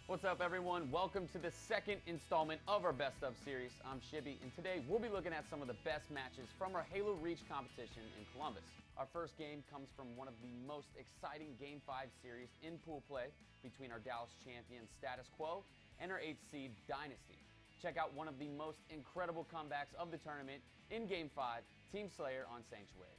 What's up, everyone? Welcome to the second installment of our Best Of series. I'm Shibby, and today we'll be looking at some of the best matches from our Halo Reach competition in Columbus. Our first game comes from one of the most exciting Game 5 series in pool play between our Dallas champion Status Quo and our 8th seed Dynasty. Check out one of the most incredible comebacks of the tournament in Game 5, Team Slayer on Sanctuary.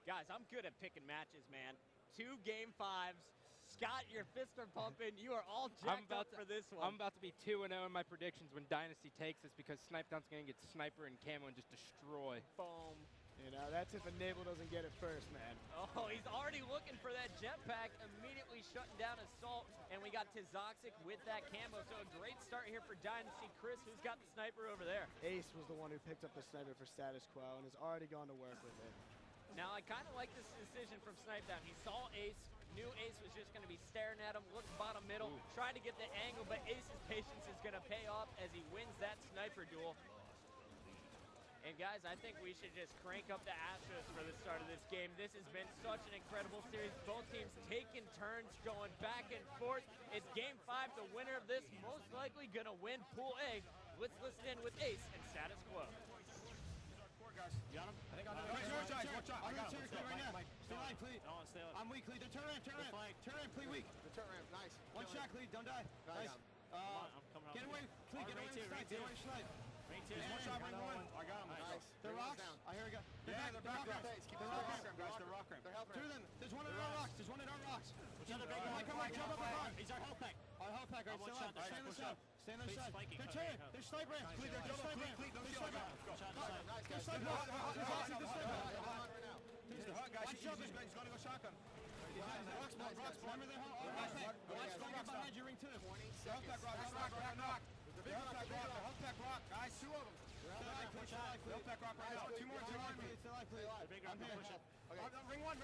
Guys, I'm good at picking matches, man. 2 Game 5s. Scott, your fists are pumping. You are all jacked up for this one. I'm about to be 2-0 in my predictions when Dynasty takes this because Snipedown's going to get Sniper and Camo and just destroy. Boom. You know, that's if Enable doesn't get it first, man. Oh, he's already looking for that jetpack, immediately shutting down Assault, and we got Tizoxic with that Camo, so a great start here for Dynasty. Chris, who's got the Sniper over there? Ace was the one who picked up the Sniper for Status Quo and has already gone to work with it. Now, I kind of like this decision from Snipedown. He saw Ace, knew Ace was just going to be staring at him, looked bottom middle, trying to get the angle, but Ace's patience is going to pay off as he wins that Sniper duel. And guys, I think we should just crank up the Astros for the start of this game. This has been such an incredible series. Both teams taking turns, going back and forth. It's Game 5. The winner of this most likely going to win Pool A. Let's listen in with Ace and Status Quo. Guys. You got him? I think I'm going to turn right now. Stay line, please. No, stay line. I'm weak, lead. Turn around, please, weak. The turn ramp, nice. One shot, lead, don't die. Nice. I'm coming up. Get away, please, get away from Snipe. Get away from Snipe. Ring 2. One shot, ring 1. I got him. Nice. The rocks. I hear we go. Yeah, they're back rocks. Keep the rock ramp, guys. The rock ramp. Two of them. There's one at our rocks. There's one at our rocks. Which other big one? Come on, jump up and He's our health pack. Our health pack, right? Stay on the side. Stay on the side. They're turning. They're snipe ramp. Cleat, they're snipe ramp. They're snipe ramp. They're snipe ramp. He's the hug, guys. He's going to go shotgun. Rocks, remember the hug? Watch, go get behind you, ring 2. 20 seconds. Rock. The hug pack rock. Guys, 2 of them. Hug pack rock right now. 2 more. I'm here. Ring 1.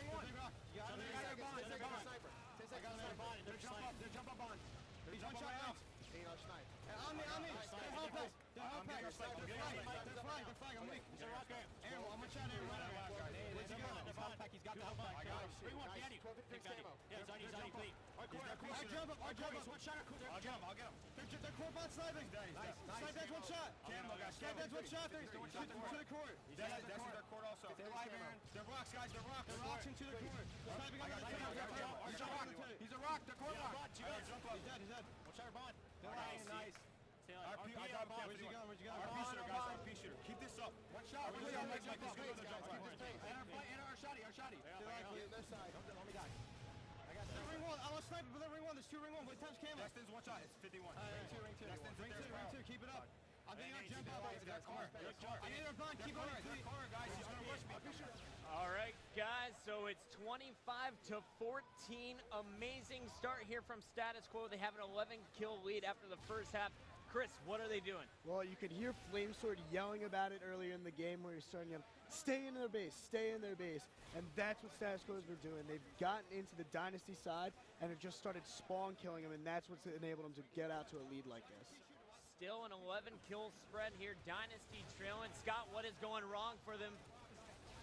They're jump up on. He's one shot out. On me. They're hug pack. They're flying. I'm weak. Aaron, I'm gonna shot Aaron right now. Where's he going? He's hug pack. He's got the hug pack. Ring 1, behind you. Yeah, he's on you, Cleat. Our jump. One shot. I'll get him. They're core bot sniping. Nice. Snipe, that's one shot. Camo, guys. That's one shot. They're to the court. That's their court also. They're rocks, guys. They're rocks into the court. Sniping on the He's a rock. They're court rock. He's dead. One shot, Bond. Nice. Where's he going? RP shooter. Keep this up. One shot. And our shotty. Get this side. Don't let me die. I got ring 1. I want sniper, but ring 1. There's 2 ring 1. What time's Camo? Destin's one shot. It's 51. Ring 2. Keep it up. I'm being on jump out. I need our blind. Keep going. Guys. He's going to rush me. All right, guys. So it's 25-14. Amazing start here from Status Quo. They have an 11-kill lead after the first half. Chris, what are they doing? Well, you could hear Flamesword yelling about it earlier in the game where he's starting to yell, stay in their base. And that's what Status Quo has been doing. They've gotten into the Dynasty side and have just started spawn killing them, and that's what's enabled them to get out to a lead like this. Still an 11-kill spread here. Dynasty trailing. Scott, what is going wrong for them?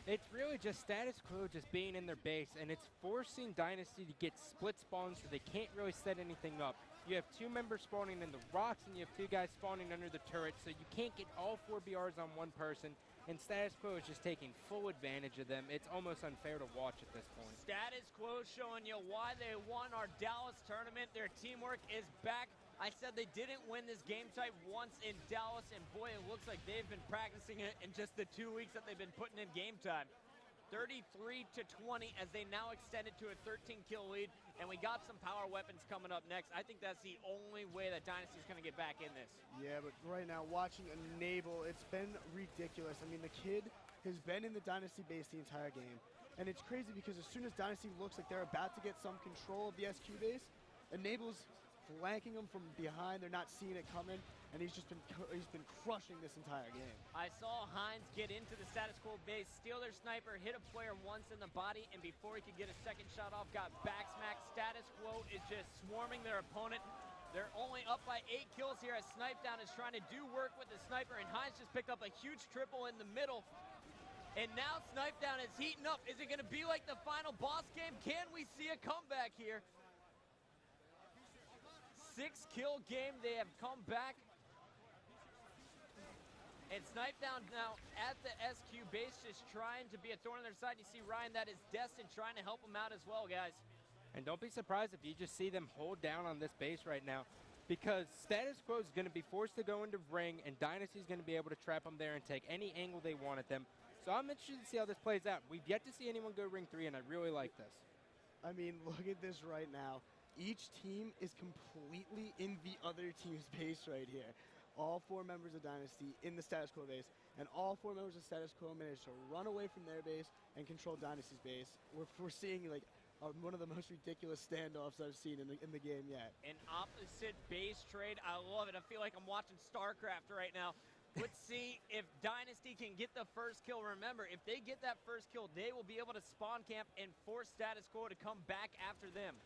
It's really just Status Quo just being in their base, and it's forcing Dynasty to get split spawns so they can't really set anything up. You have 2 members spawning in the rocks, and you have 2 guys spawning under the turret, so you can't get all 4 BRs on one person, and Status Quo is just taking full advantage of them. It's almost unfair to watch at this point. Status Quo showing you why they won our Dallas tournament. Their teamwork is back. I said they didn't win this game type once in Dallas, and boy, it looks like they've been practicing it in just the 2 weeks that they've been putting in game time. 33-20 as they now extend it to a 13-kill lead, and we got some power weapons coming up next. I think that's the only way that Dynasty's going to get back in this. Yeah, but right now, watching Enable, it's been ridiculous. I mean, the kid has been in the Dynasty base the entire game, and it's crazy because as soon as Dynasty looks like they're about to get some control of the SQ base, Enable's flanking them from behind. They're not seeing it coming, and he's been crushing this entire game. I saw Hines get into the Status Quo base, steal their sniper, hit a player once in the body, and before he could get a second shot off, got backsmacked. Status Quo is just swarming their opponent. They're only up by 8 kills here as Snipedown is trying to do work with the sniper, and Hines just picked up a huge triple in the middle. And now Snipedown is heating up. Is it going to be like the final boss game? Can we see a comeback here? 6-kill game. They have come back. And Snipedown now at the SQ base, just trying to be a thorn on their side. You see Ryan, that is Destin, trying to help him out as well, guys. And don't be surprised if you just see them hold down on this base right now, because Status Quo is going to be forced to go into ring, and Dynasty is going to be able to trap them there and take any angle they want at them. So I'm interested to see how this plays out. We've yet to see anyone go ring 3, and I really like this. I mean, look at this right now. Each team is completely in the other team's base right here. All 4 members of Dynasty in the Status Quo base, and all 4 members of Status Quo managed to run away from their base and control Dynasty's base. We're seeing like one of the most ridiculous standoffs I've seen in the game yet. An opposite base trade. I love it. I feel like I'm watching StarCraft right now. Let's see if Dynasty can get the first kill. Remember, if they get that first kill, they will be able to spawn camp and force Status Quo to come back after them.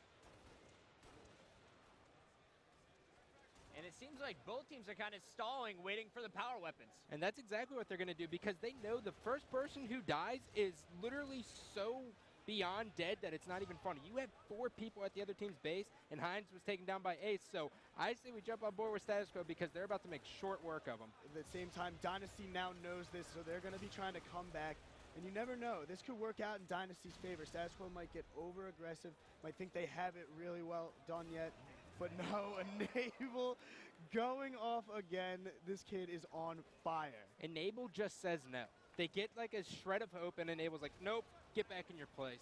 And it seems like both teams are kind of stalling, waiting for the power weapons. And that's exactly what they're going to do, because they know the first person who dies is literally so beyond dead that it's not even funny. You have 4 people at the other team's base, and Hines was taken down by Ace, so I say we jump on board with Status Quo because they're about to make short work of them. At the same time, Dynasty now knows this, so they're going to be trying to come back. And you never know. This could work out in Dynasty's favor. Status Quo might get over-aggressive, might think they have it really well done yet. But no, Enable going off again. This kid is on fire. Enable just says no. They get like a shred of hope, and Enable's like, nope, get back in your place.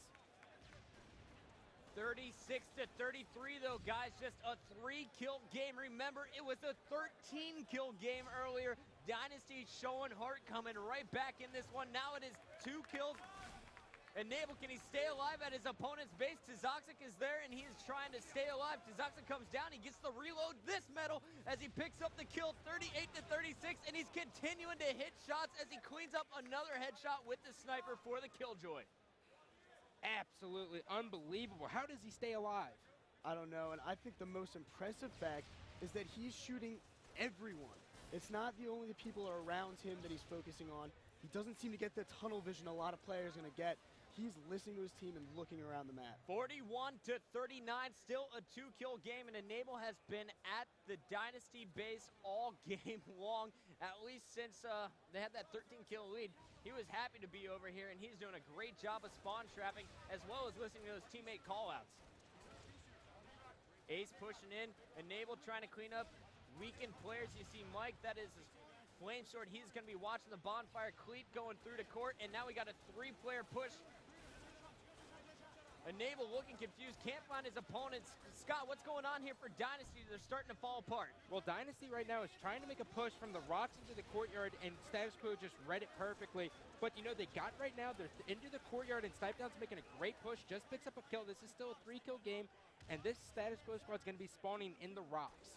36-33 though, guys, just a 3-kill game. Remember, it was a 13-kill game earlier. Dynasty showing heart, coming right back in this one. Now it is 2 kills. Enable, can he stay alive at his opponent's base? Tzoxic is there, and he is trying to stay alive. Tzoxic comes down, he gets the reload, this medal, as he picks up the kill, 38-36, and he's continuing to hit shots as he cleans up another headshot with the sniper for the killjoy. Absolutely unbelievable. How does he stay alive? I don't know, and I think the most impressive fact is that he's shooting everyone. It's not only the people around him that he's focusing on. He doesn't seem to get the tunnel vision a lot of players are going to get. He's listening to his team and looking around the map. 41-39, still a 2-kill game, and Enable has been at the Dynasty base all game long, at least since they had that 13-kill lead. He was happy to be over here, and he's doing a great job of spawn trapping, as well as listening to those teammate callouts. Ace pushing in, Enable trying to clean up weakened players. You see Mike, that is his flame sword. He's going to be watching the bonfire. Cleat going through to court, and now we got a 3-player push. Enable looking confused, can't find his opponents. Scott, what's going on here for Dynasty? They're starting to fall apart. Well, Dynasty right now is trying to make a push from the rocks into the courtyard, and Status Quo just read it perfectly. But, you know, they got right now, they're into the courtyard, and Snipedown's making a great push, just picks up a kill. This is still a 3-kill game, and this Status Quo squad's going to be spawning in the rocks.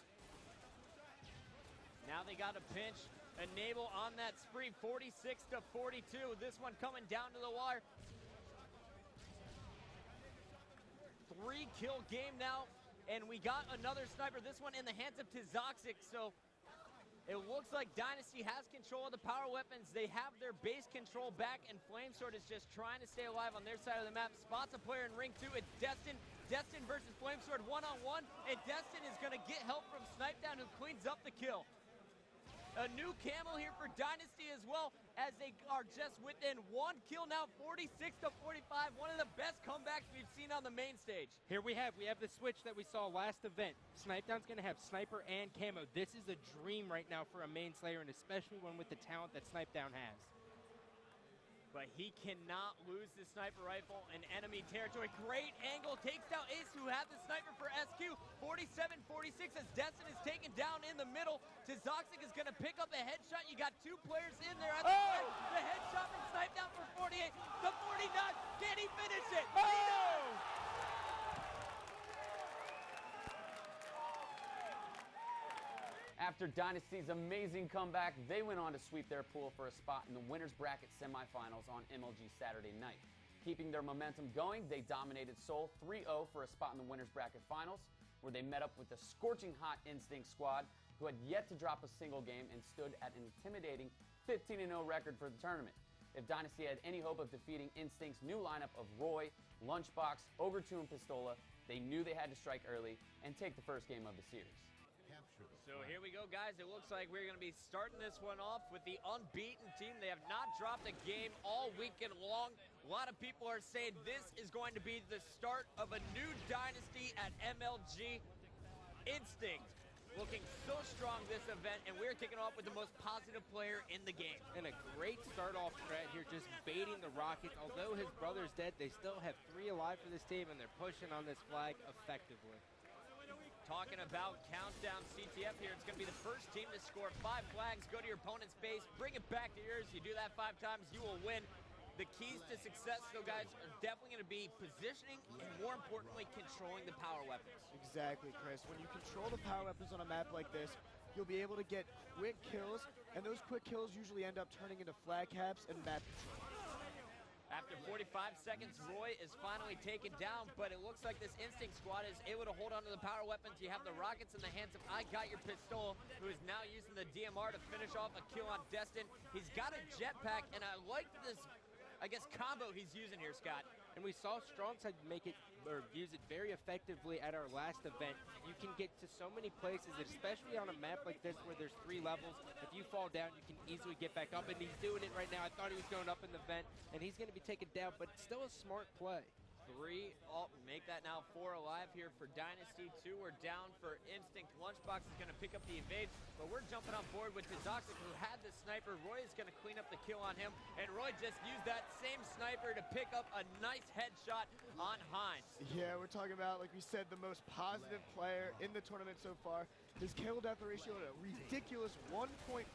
Now they got a pinch. Enable on that spree, 46-42. This one coming down to the wire. 3-kill game now, and we got another sniper, this one in the hands of Tzoxic, so it looks like Dynasty has control of the power weapons. They have their base control back, and Flamesword is just trying to stay alive on their side of the map. Spots a player in ring 2, it's Destin. Destin versus Flamesword one-on-one, and Destin is going to get help from Snipedown, who cleans up the kill. A new camo here for Dynasty as well, as they are just within 1 kill now, 46-45. One of the best comebacks we've seen on the main stage. Here we have the switch that we saw last event. Snipedown's going to have sniper and camo. This is a dream right now for a main slayer, and especially one with the talent that Snipedown has. But he cannot lose the sniper rifle in enemy territory. Great angle, takes down Ace, who had the sniper for SQ. 47-46 as Destin is taken down in the middle. Tzoxic is going to pick up a headshot. You got 2 players in there at the time. The headshot from Snipedown for 48. The 49, can he finish it? He does! After Dynasty's amazing comeback, they went on to sweep their pool for a spot in the winner's bracket semifinals on MLG Saturday night. Keeping their momentum going, they dominated Seoul 3-0 for a spot in the winner's bracket finals, where they met up with the scorching hot Instinct squad, who had yet to drop a single game and stood at an intimidating 15-0 record for the tournament. If Dynasty had any hope of defeating Instinct's new lineup of Roy, Lunchbox, Overture, and Pistola, They knew they had to strike early and take the first game of the series. So here we go, guys. It looks like we're going to be starting this one off with the unbeaten team. They have not dropped a game all weekend long. A lot of people are saying this is going to be the start of a new dynasty at MLG. Instinct looking so strong this event, and we're kicking off with the most positive player in the game. And a great start-off strat here, just baiting the Rockets. Although his brother's dead, they still have 3 alive for this team, and they're pushing on this flag effectively. Talking about countdown CTF here, it's going to be the first team to score 5 flags. Go to your opponent's base, bring it back to yours. You do that 5 times, you will win. The keys to success, though, guys, are definitely going to be positioning and, more importantly, controlling the power weapons. Exactly, Chris. When you control the power weapons on a map like this, you'll be able to get quick kills, and those quick kills usually end up turning into flag caps and map control. After 45 seconds, Roy is finally taken down, but it looks like this Instinct squad is able to hold on to the power weapons. You have the Rockets in the hands of I Got Your Pistol, who is now using the DMR to finish off a kill on Destin. He's got a jetpack, and I like this, I guess, combo he's using here, Scott. And we saw Strongside make it, or use it very effectively at our last event. You can get to so many places, especially on a map like this where there's 3 levels. If you fall down, you can easily get back up, and he's doing it right now. I thought he was going up in the vent, and he's going to be taken down, but still a smart play. 3 up, make that now 4 alive here for Dynasty. 2 are down for Instinct. Lunchbox is going to pick up the evade, but we're jumping on board with Tizoxic, who had the sniper. Roy is going to clean up the kill on him, and Roy just used that same sniper to pick up a nice headshot on Hines. Yeah, we're talking about, like we said, the most positive player in the tournament so far. His kill-death ratio at a ridiculous 1.54.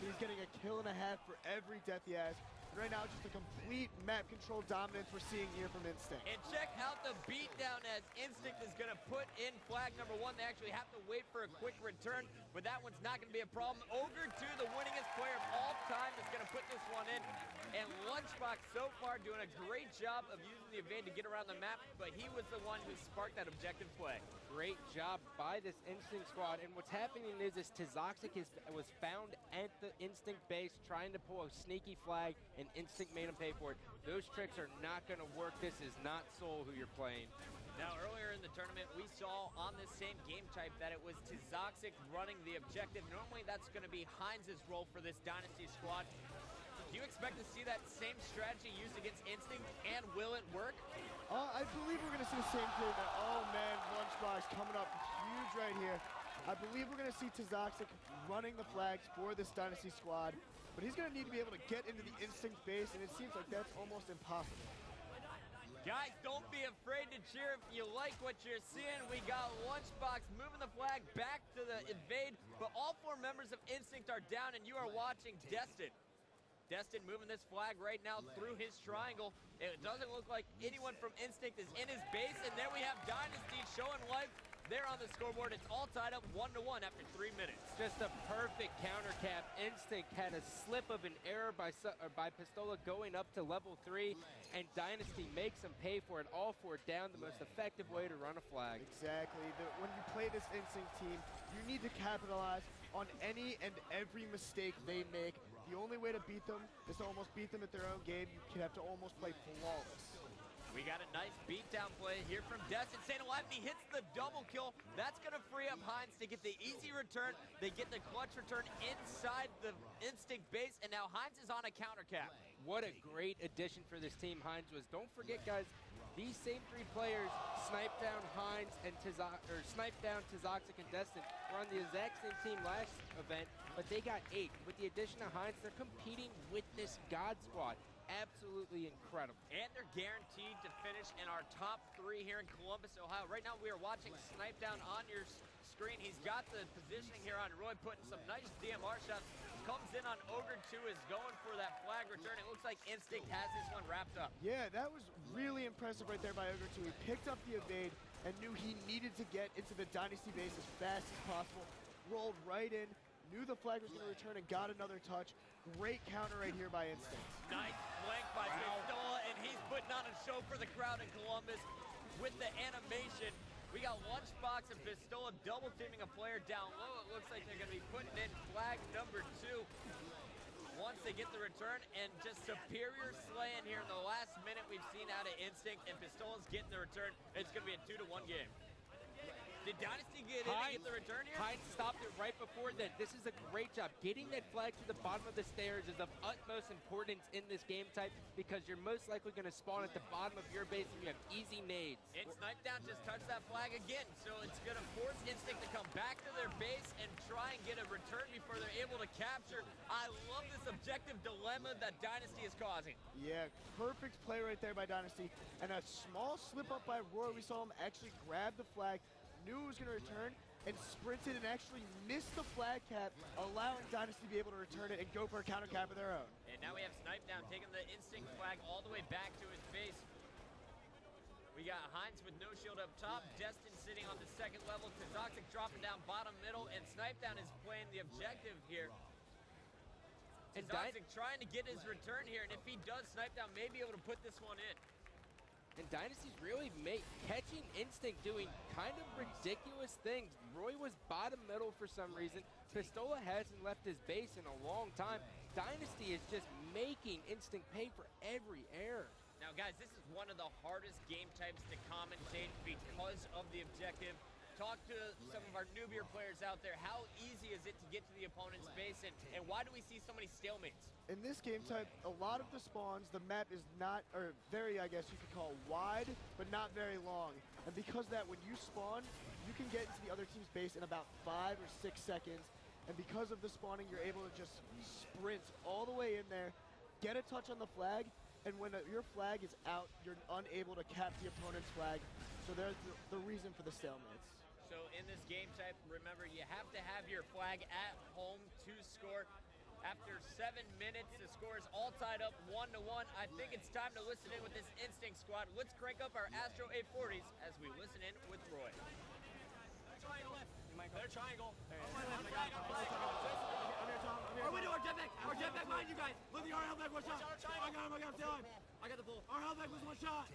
He's getting a kill and a half for every death he has. Right now, just a complete map control dominance we're seeing here from Instinct. And check out the beatdown as Instinct is going to put in flag number 1. They actually have to wait for a quick return, but that one's not going to be a problem. Ogre 2, the winningest player of all time, is going to put this one in. And Lunchbox so far doing a great job of using the evade to get around the map, but he was the one who sparked that objective play. Great job by this Instinct squad, and what's happening is Tizoxic was found at the Instinct base trying to pull a sneaky flag, and Instinct made him pay for it. Those tricks are not going to work. This is not Soul who you're playing. Now, earlier in the tournament, we saw on this same game type that it was Tizoxic running the objective. Normally, that's going to be Hines' role for this Dynasty squad. Do you expect to see that same strategy used against Instinct, and will it work? I believe we're going to see the same thing. Oh, man, Lunchbox coming up huge right here. I believe we're going to see Tizoxic running the flags for this Dynasty squad, but he's going to need to be able to get into the Instinct base, and it seems like that's almost impossible. Guys, don't be afraid to cheer if you like what you're seeing. We got Lunchbox moving the flag back to the evade, but all 4 members of Instinct are down, and you are watching Destin. Destin moving this flag right now through his triangle. It doesn't look like anyone from Instinct is in his base, and there we have Dynasty showing life there on the scoreboard. It's all tied up 1-1 after 3 minutes. Just a perfect counter cap. Instinct had a slip of an error by Pistola going up to level 3, and Dynasty makes him pay for it. All 4 down, the most effective way to run a flag. Exactly. When you play this Instinct team, you need to capitalize on any and every mistake they make. The only way to beat them is to almost beat them at their own game. You have to almost play flawless. We got a nice beatdown play here from Destin. Staying alive, and he hits the double kill. That's going to free up Hines to get the easy return. They get the clutch return inside the Instinct base, and now Hines is on a counter cap. What a great addition for this team Hines was. Don't forget, guys, these same 3 players sniped down Hines and sniped down Tizoxic and Destin. Were on the exact same team last event, but they got 8. With the addition of Hines, they're competing with this God squad. Absolutely incredible. And they're guaranteed to finish in our top 3 here in Columbus, Ohio. Right now we are watching Snipe Down on your screen. He's got the positioning here on Roy, putting some nice DMR shots. Comes in on Ogre 2, is going for that flag return. It looks like Instinct has this one wrapped up. Yeah, that was really impressive right there by Ogre 2. He picked up the evade and knew he needed to get into the Dynasty base as fast as possible. Rolled right in, knew the flag was going to return, and got another touch. Great counter right here by Instinct. Nice flank by Pistola, and he's putting on a show for the crowd in Columbus with the animation. We got Lunchbox and Pistola double teaming a player down low. It looks like they're going to be putting in flag number 2. once they get the return, and just superior slaying here in the last minute we've seen out of Instinct, and Pistola's getting the return. It's going to be a 2-1 game. Did Dynasty get in and get the return here? Hines stopped it right before that. This is a great job. Getting that flag to the bottom of the stairs is of utmost importance in this game type because you're most likely going to spawn at the bottom of your base and you have easy nades. And Snipedown just touched that flag again, so it's going to force Instinct to come back to their base and try and get a return before they're able to capture. I love this objective dilemma that Dynasty is causing. Yeah, perfect play right there by Dynasty. And a small slip up by Roy. We saw him actually grab the flag, knew it was going to return, and sprinted and actually missed the flag cap, allowing Dynasty to be able to return it and go for a counter cap of their own. And now we have Snipedown taking the Instinct flag all the way back to his base. We got Hines with no shield up top, Destin sitting on the second level, Toxic dropping down bottom middle, and Snipedown is playing the objective here. And Toxic trying to get his return here, and if he does, Snipedown may be able to put this one in. And Dynasty's really catching Instinct doing kind of ridiculous things. Roy was bottom middle for some reason. Pistola hasn't left his base in a long time. Dynasty is just making Instinct pay for every error. Now, guys, this is one of the hardest game types to commentate because of the objective. Talk to some of our newbier players out there. How easy is it to get to the opponent's base, and why do we see so many stalemates? In this game type, a lot of the spawns, the map is not, or very, I guess you could call wide, but not very long. And because of that, when you spawn, you can get into the other team's base in about 5 or 6 seconds. And because of the spawning, you're able to just sprint all the way in there, get a touch on the flag, and when your flag is out, you're unable to cap the opponent's flag. So there's the reason for the stalemates. So in this game type, remember, you have to have your flag at home to score. After 7 minutes, the score is all tied up 1-1. I think it's time to listen in with this Instinct squad. Let's crank up our Astro 840s as we listen in with Roy. Triangle left. They're triangle. Our window, our jetpack behind you guys. Look at our hellback, one shot. I got him, stay alive. I got the bull. Our hellback was one shot.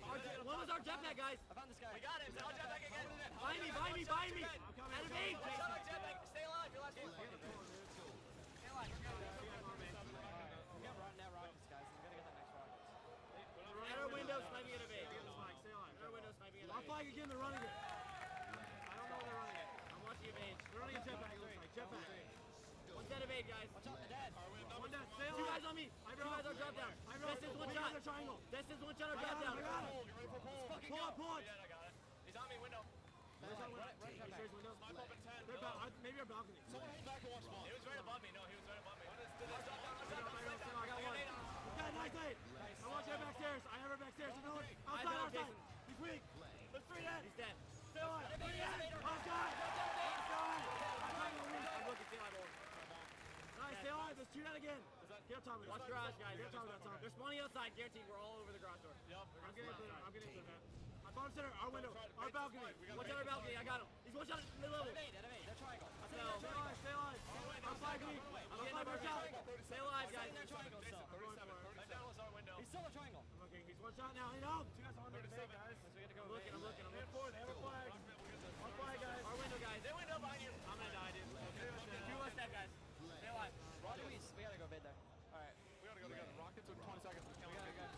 One was our jetpack, guys. I found this guy. We got him. Our jetpack again. Behind me. Animate. Jetpack. Stay alive. Your last one. Stay alive. We got net rockets, guys. We gotta get that next rocket. At our window, sniping at a bait. Stay alive. At our window, sniping at a bait. Our flag again, they're running it. I don't know where they're running it. I'm watching a bait. They're running a jetpack, it looks like. Jetpack. One set of eight, guys. Watch out, they're dead. One dead. Stay alive. Two guys on me. Two guys on drop down. Distance one shot. Distance one shot or drop down. I got him. Get ready for pull. Pull it. Yeah, I got it. He's on me, window. Snipe up in 10. Maybe our balcony. Someone hold back and watch ball. He was right above me. No, he was right above me. I got one. Okay, nice eight. I watch her backstairs. I have her backstairs. Another outside. He's weak. There's 3 dead. He's dead. Stay alive. 3 dead. Outside. I'm looking. Stay alive. Nice. Stay alive. There's 2 dead again. Get up top of it. Watch garage, guys. Get up top of that. They're spawning outside. Guaranteed. We're all over the garage door. Yep. I'm getting into them. Bottom center, our window, our balcony. Watch out our balcony, I got him. He's one shot at mid-level. They're triangle. Stay alive. Our flag weak. I'm getting our shot. Stay alive, guys. They're triangle still. 37. Snipedown was our window. He's still a triangle. Okay, he's one shot now. Hey, no. 2 guys on the bait, guys. So we got to go. I'm looking. They have a flag. Our flag, guys. Our window, guys. They window behind you. I'm gonna die, dude. 2 less dead, guys. Stay alive. Roger, we gotta go bid there. Alright. We gotta go together. Rockets with 20 seconds.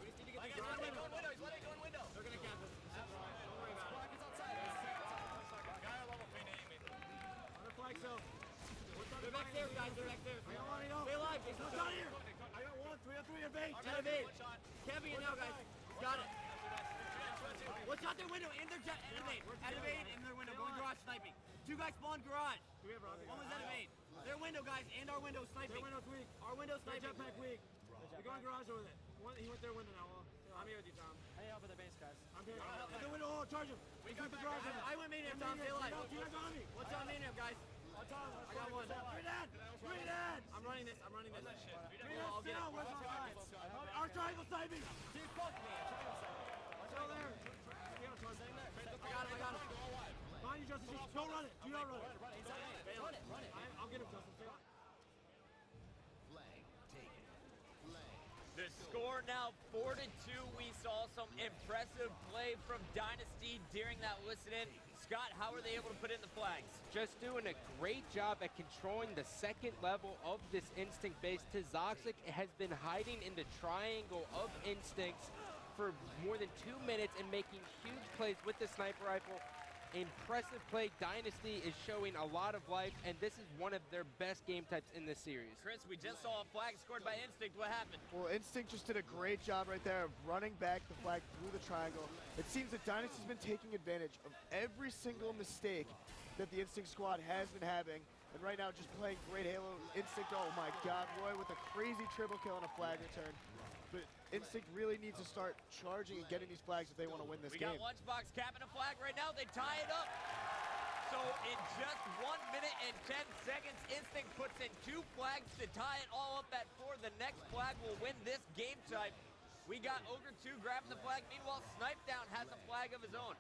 We need to get He's the window. He's letting go in window. They're gonna cap us. Don't worry about it. Rockets outside. Guy on level 3 aiming. On the flag, so. They're back there, guys. They're back there. I got one, Stay alive. He's one shot here. I got 1. 3 on 3 evade. At evade. Camping it now, guys. Got it. One shot their window and their jet. At evade in their window. Going garage sniping. 2 guys spawn garage. One was at evade. Their window, guys, and our window sniping. Their window's weak. Our window sniping. Jetpack weak. They're going garage over there. He went their window now. I'm here with you, Tom. Hey, over the base, guys. I'm here. The window, charge him. We got the garage. I went maniac, Tom. Stay alive. 2 guys on me. What's on maniac, guys? I got 1. 3 dead. I'm running this. 3 dead. I'll get it. Our triangle sniping. Dude, fuck me. Watch out there. I got him. Behind you, Justin. Don't run it. Do not run it. Run it. I'll get him, Justin. Stay alive. The The score now 4-2. We saw some impressive play from Dynasty during that listen-in. Scott, how are they able to put in the flags? Just doing a great job at controlling the second level of this Instinct base. Tizoxic has been hiding in the triangle of Instincts for more than 2 minutes and making huge plays with the sniper rifle. Impressive play. Dynasty is showing a lot of life, and this is one of their best game types in this series. Chris, we just saw a flag scored by Instinct. What happened? Well, Instinct just did a great job right there of running back the flag through the triangle. It seems that Dynasty's been taking advantage of every single mistake that the Instinct squad has been having. And right now, just playing great Halo. Instinct, oh my God, Roy with a crazy triple kill and a flag return. But Instinct really needs to start charging and getting these flags if they want to win this game. We got Lunchbox capping a flag right now. They tie it up. So in just 1 minute and 10 seconds, Instinct puts in 2 flags to tie it all up at 4. The next flag will win this game type. We got Ogre 2 grabbing the flag. Meanwhile, Snipedown has a flag of his own.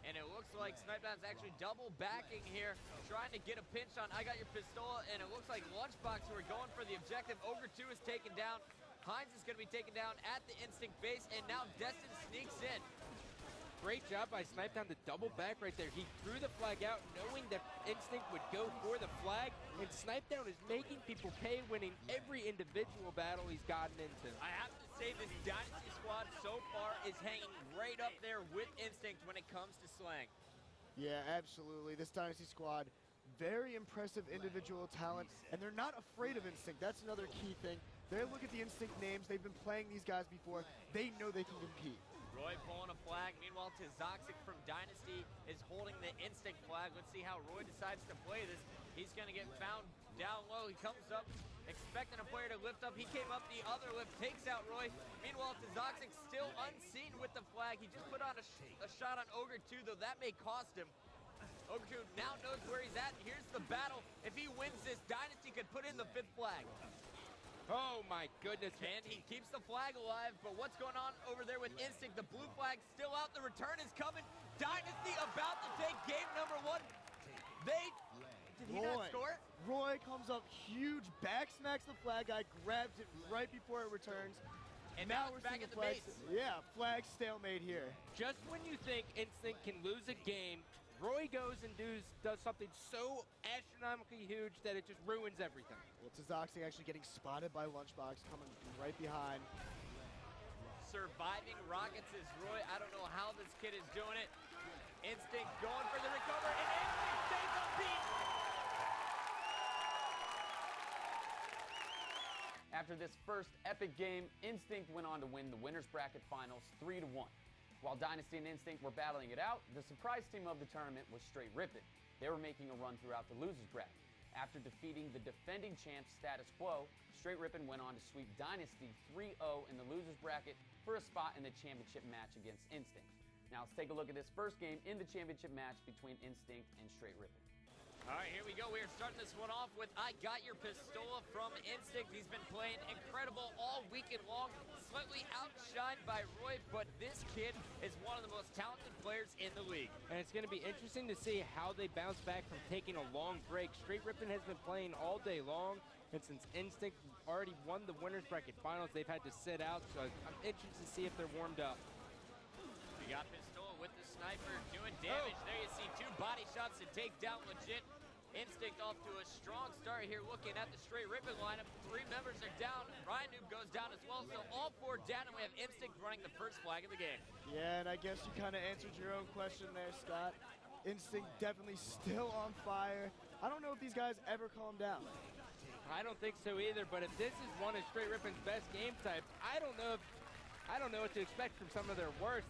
And it looks like Snipedown's actually double backing here, trying to get a pinch on I Got Your Pistola, and it looks like Lunchbox who are going for the objective. Ogre 2 is taken down. Hines is going to be taken down at the Instinct base, and now Destin sneaks in. Great job by Snipedown to double back right there. He threw the flag out knowing that Instinct would go for the flag, and Snipedown is making people pay, winning every individual battle he's gotten into. I have to say this Dynasty squad so far is hanging right up there with Instinct when it comes to slang. Yeah, absolutely. This Dynasty squad, very impressive individual talent, and they're not afraid of Instinct. That's another key thing. They look at the Instinct names. They've been playing these guys before. They know they can compete. Roy pulling a flag. Meanwhile, Tizoxic from Dynasty is holding the Instinct flag. Let's see how Roy decides to play this. He's going to get found down low. He comes up, expecting a player to lift up. He came up the other lift, takes out Roy. Meanwhile, Tizoxic still unseen with the flag. He just put on a shot on Ogre 2, though that may cost him. Ogre 2 now knows where he's at. Here's the battle. If he wins this, Dynasty could put in the 5th flag. Oh my goodness. And he keeps the flag alive, but what's going on over there with Instinct? The blue flag still out, the return is coming. Dynasty about to take game number 1. Did he not score? Roy comes up huge, back smacks the flag guy, grabs it right before it returns. And now we're back at the base. Yeah, flag stalemate here. Just when you think Instinct can lose a game, Roy goes and does something so astronomically huge that it just ruins everything. Well, Tizoxic actually getting spotted by Lunchbox, coming right behind. Surviving rockets is Roy. I don't know how this kid is doing it. Instinct going for the recovery, and Instinct stays unbeaten. After this first epic game, Instinct went on to win the winners bracket finals 3-1. While Dynasty and Instinct were battling it out, the surprise team of the tournament was Straight Rippin'. They were making a run throughout the losers bracket. After defeating the defending champs Status Quo, Straight Rippin' went on to sweep Dynasty 3-0 in the losers bracket for a spot in the championship match against Instinct. Now let's take a look at this first game in the championship match between Instinct and Straight Rippin'. All right, here we go. We are starting this one off with I Got Your Pistola from Instinct. He's been playing incredible all weekend long, slightly outshined by Roy, but this kid is one of the most talented players in the league. And it's going to be interesting to see how they bounce back from taking a long break. Straight Rippin' has been playing all day long, and since Instinct already won the winners bracket finals, they've had to sit out, so I'm interested to see if they're warmed up. We got Pistola with the sniper doing damage. There you see 2 body shots to take down legit. Instinct off to a strong start here looking at the Straight Rippin' lineup. 3 members are down. Ryan Noob goes down as well, so all 4 down, and we have Instinct running the first flag of the game. Yeah, and I guess you kind of answered your own question there, Scott. Instinct definitely still on fire. I don't know if these guys ever calm down. I don't think so either, but if this is one of Straight Rippin's best game types, I don't know what to expect from some of their worst.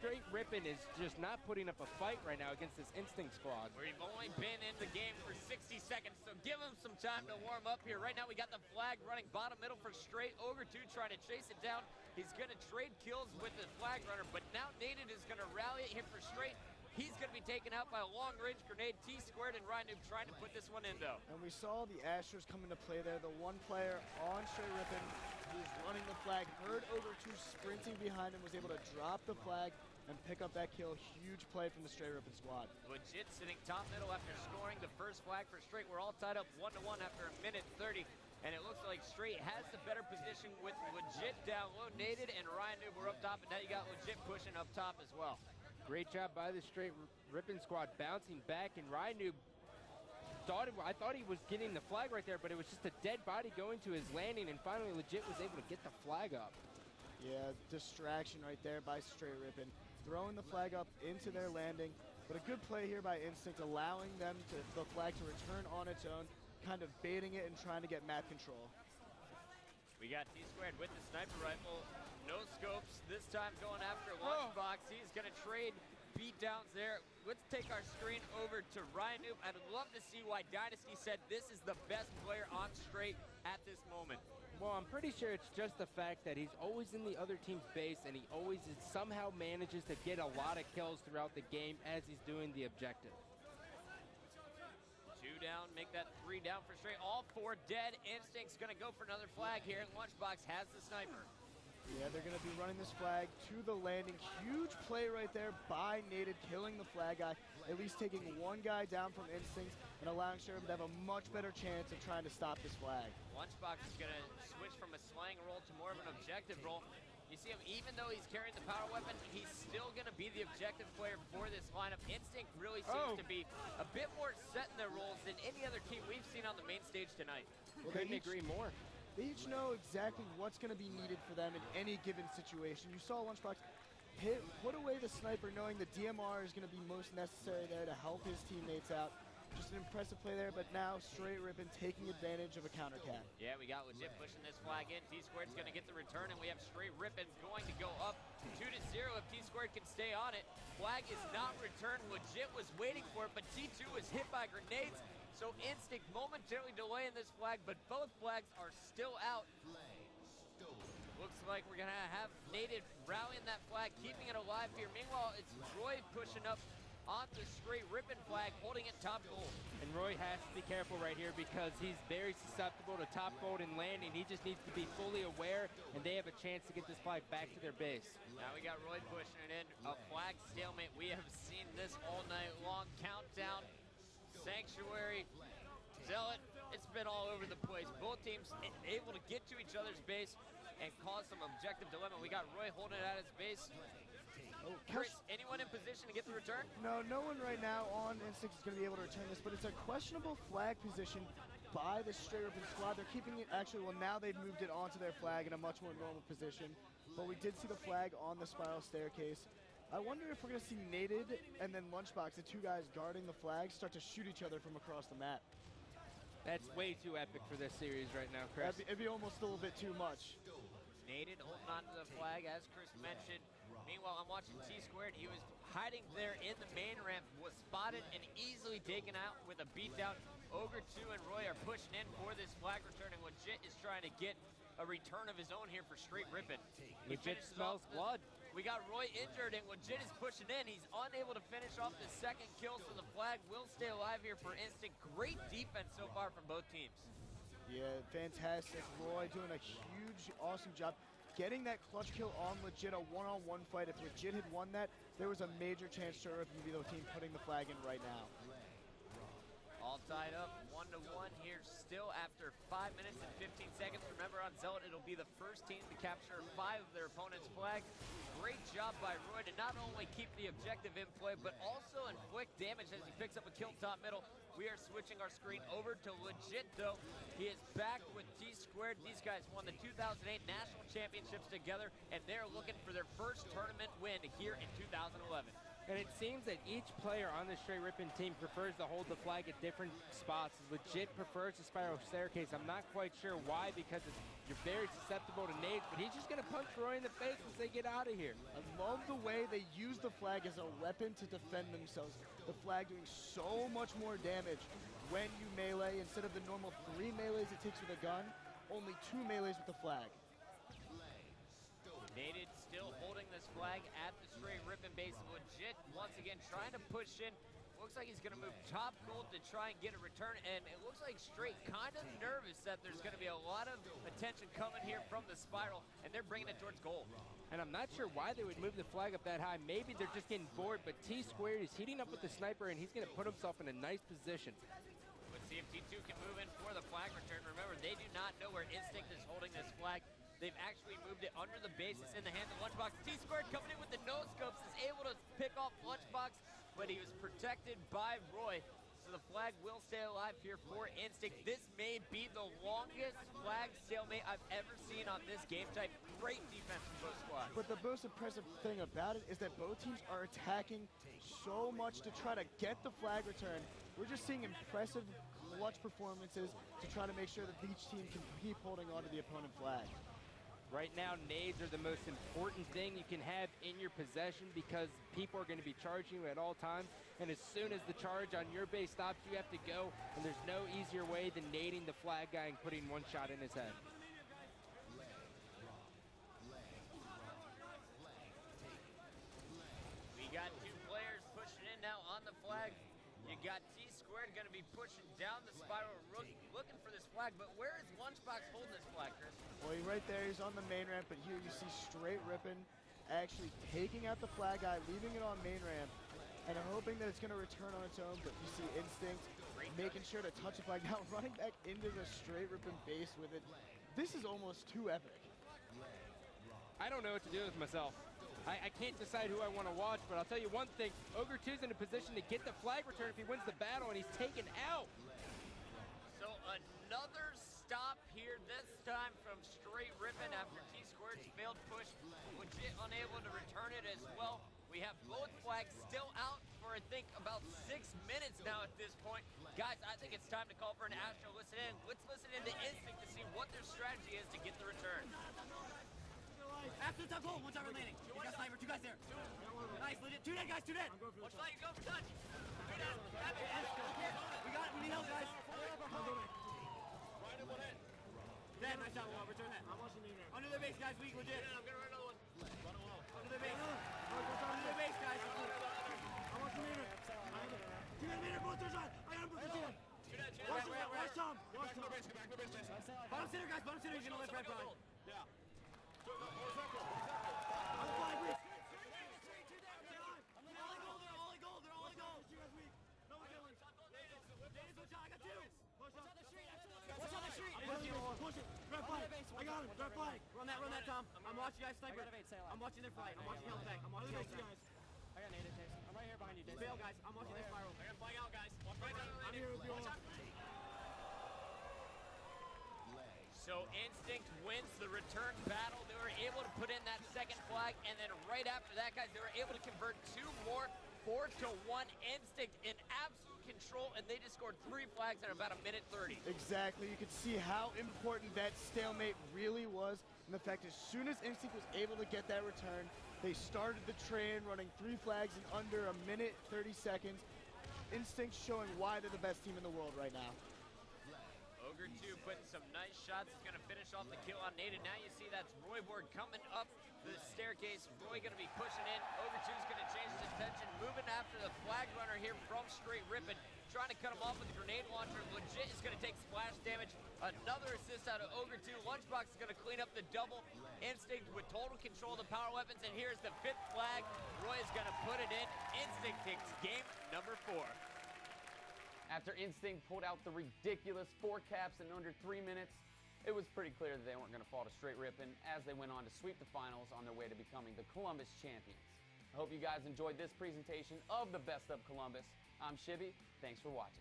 Straight Rippin' is just not putting up a fight right now against this Instinct squad. We've only been in the game for 60 seconds, so give them some time to warm up here. Right now we got the flag running bottom middle for Straight. Ogre 2 trying to chase it down. He's going to trade kills with the flag runner, but now Nated is going to rally him for Straight. He's going to be taken out by a long-range grenade. T-squared and Ryan Noob trying to put this one in, though. And we saw the Astros come into play there. The one player on Straight Rippin' who was running the flag, heard Ogre 2 sprinting behind him, was able to drop the flag and pick up that kill. Huge play from the Straight Rippin' squad. Legit sitting top middle after scoring the first flag for Straight. We're all tied up 1-1 after a minute 30. And it looks like Straight has the better position with Legit down low. Naded and Ryan Noob are up top, and now you got Legit pushing up top as well. Great job by the Straight Rippin' squad bouncing back, and Ryan Noob I thought he was getting the flag right there, but it was just a dead body going to his landing, and finally Legit was able to get the flag up. Yeah, distraction right there by Straight Rippin', throwing the flag up into their landing, but a good play here by Instinct, allowing them the flag to return on its own, kind of baiting it and trying to get map control. We got T-Squared with the sniper rifle, no scopes, this time going after Lunchbox. He's gonna trade beatdowns there. Let's take our screen over to Ryan Noob. I'd love to see why Dynasty said this is the best player on Straight at this moment. Well, I'm pretty sure it's just the fact that he's always in the other team's base, and he always somehow manages to get a lot of kills throughout the game as he's doing the objective. 2 down, make that 3 down for Straight. All 4 dead. Instinct's gonna go for another flag here. Lunchbox has the sniper. Yeah, they're going to be running this flag to the landing. Huge play right there by Nated, killing the flag guy, at least taking one guy down from Instinct and allowing Sherman to have a much better chance of trying to stop this flag. Lunchbox is going to switch from a slaying role to more of an objective role. You see him, even though he's carrying the power weapon, he's still going to be the objective player for this lineup. Instinct really seems to be a bit more set in their roles than any other team we've seen on the main stage tonight. Well, couldn't agree more. They each know exactly what's going to be needed for them in any given situation. You saw Lunchbox put away the sniper knowing the DMR is going to be most necessary there to help his teammates out. Just an impressive play there, but now Straight Rippin' taking advantage of a counter cap. Yeah, we got Legit pushing this flag in. T-Squared's going to get the return, and we have Straight Rippin' going to go up 2-0 if T-Squared can stay on it. Flag is not returned. Legit was waiting for it, but T2 was hit by grenades. So Instinct momentarily delaying this flag, but both flags are still out. Looks like we're gonna have Nated rallying that flag, keeping it alive here. Meanwhile, it's Roy pushing up on the Straight Rippin' flag, holding it top gold. And Roy has to be careful right here because he's very susceptible to top gold and landing. He just needs to be fully aware, and they have a chance to get this flag back to their base. Now we got Roy pushing it in, a flag stalemate. We have seen this all night long. Countdown. Sanctuary, Zealot, it's been all over the place. Both teams able to get to each other's base and cause some objective dilemma. We got Roy holding it at his base. Chris, anyone in position to get the return? No one right now on Instinct is going to be able to return this, but it's a questionable flag position by the Straight Rippin' squad. They're keeping it, actually, well, now they've moved it onto their flag in a much more normal position, but we did see the flag on the spiral staircase. I wonder if we're going to see Nated and then Lunchbox, the 2 guys guarding the flag, start to shoot each other from across the map. That's way too epic for this series right now, Chris. It'd be almost a little bit too much. Nated holding on to the flag, as Chris mentioned. Meanwhile, I'm watching T-Squared. He was hiding there in the main ramp, was spotted and easily taken out with a beatdown. Ogre 2 and Roy are pushing in for this flag return, and Legit is trying to get a return of his own here for Straight Rippin'. Legit smells blood. We got Roy injured, and Legit is pushing in. He's unable to finish off the second kill, so the flag will stay alive here for Instinct. Great defense so far from both teams. Yeah, fantastic. Roy doing a huge, awesome job. Getting that clutch kill on Legit, a one-on-one fight. If Legit had won that, there was a major chance to be the team putting the flag in right now. All tied up, 1-1 here still after 5 minutes and 15 seconds. Remember, on Zealot, it'll be the first team to capture 5 of their opponent's flags. Great job by Roy to not only keep the objective in play, but also inflict damage as he picks up a kill top middle. We are switching our screen over to Legit, though. He is back with T-Squared. These guys won the 2008 National Championships together, and they're looking for their first tournament win here in 2011. And it seems that each player on the Straight Rippin' team prefers to hold the flag at different spots. Legit prefers the spiral staircase. I'm not quite sure why, because you're very susceptible to nades, but he's just going to punch Roy in the face as they get out of here. I love the way they use the flag as a weapon to defend themselves. The flag doing so much more damage when you melee. Instead of the normal 3 melees it takes with a gun, only 2 melees with the flag. Nated still holding this flag at the Straight Rippin' base. Legit once again trying to push in. looks like he's going to move top gold to try and get a return, and it looks like Straight kind of nervous that there's going to be a lot of attention coming here from the spiral, and they're bringing it towards gold. And I'm not sure why they would move the flag up that high. Maybe they're just getting bored, but T Squared is heating up with the sniper, and he's going to put himself in a nice position. Let's see if T2 can move in for the flag return. Remember, they do not know where Instinct is holding this flag. They've actually moved it under the bases in the hands of Lunchbox. T-Squared coming in with the no-scopes is able to pick off Lunchbox, but he was protected by Roy. So the flag will stay alive here for Instinct. This may be the longest flag stalemate I've ever seen on this game type. Great defense from both squads. But the most impressive thing about it is that both teams are attacking so much to try to get the flag return. We're just seeing impressive clutch performances to try to make sure that each team can keep holding on to the opponent flag. Right now, nades are the most important thing you can have in your possession because people are going to be charging you at all times. And as soon as the charge on your base stops, you have to go. And there's no easier way than nading the flag guy and putting one shot in his head. We got two players pushing in now on the flag. You got T-Squared going to be pushing down the spiral, looking for this flag. But where is Lunchbox holding this flag, Chris? Well, right there, he's on the main ramp, but here you see Straight Rippin actually taking out the flag guy, leaving it on main ramp, and hoping that it's going to return on its own. But you see Instinct making sure to touch the flag now, running back into the Straight Rippin base with it. This is almost too epic. I don't know what to do with myself. I can't decide who I want to watch, but I'll tell you one thing. Ogre 2's in a position to get the flag return if he wins the battle, and he's taken out. So another stop here, this time from Straight Rippin after T-Squared's failed push. Legit unable to return it as well. We have both flags still out for, I think, about 6 minutes now at this point. Guys, I think it's time to call for an Astro. Listen in. Let's listen into Instinct to see what their strategy is to get the return. After the top goal, one time remaining. You got sniper, two guys there. Nice, legit. Two dead, guys, two dead. One flag, go for touch. We got it, we need help, guys. Dead, nice job, we'll return that. Under their base, guys, weak, legit. I'm gonna run another one. Under their base. Under their base, guys. Bottom center, guys, bottom center, he's gonna lift right behind. I got him, third flag. Run that, Tom. I'm watching you guys sniper. I'm watching their fight. I'm watching health back. I'm watching health back. I got naded, Jason. I'm right here behind you, Jason. Fail, guys. I'm watching their spiral. I gotta flag out, guys. Watch right down. I'm here with you all. So Instinct wins the return battle. They were able to put in that second flag, and then right after that, guys, they were able to convert two more. 4-1 Instinct in absolute control, and they just scored 3 flags in about 1:30. Exactly. You could see how important that stalemate really was, and the fact as soon as Instinct was able to get that return, they started the train running 3 flags in under 1:30. Instinct showing why they're the best team in the world right now. Ogre 2 putting some nice shots. He's going to finish off the kill on Nate, and now you see that's Royborg coming up the staircase. Roy going to be pushing in. Ogre 2's going to change his attention, moving after the flag runner here from Straight Rippin, trying to cut him off with the grenade launcher. Legit is going to take splash damage. Another assist out of Ogre 2. Lunchbox is going to clean up the double. Instinct with total control of the power weapons, and here's the 5th flag. Roy is going to put it in. Instinct takes game number 4. After Instinct pulled out the ridiculous 4 caps in under 3 minutes, it was pretty clear that they weren't going to fall to Straight Rippin as they went on to sweep the finals on their way to becoming the Columbus champions. I hope you guys enjoyed this presentation of the Best of Columbus. I'm Shibby. Thanks for watching.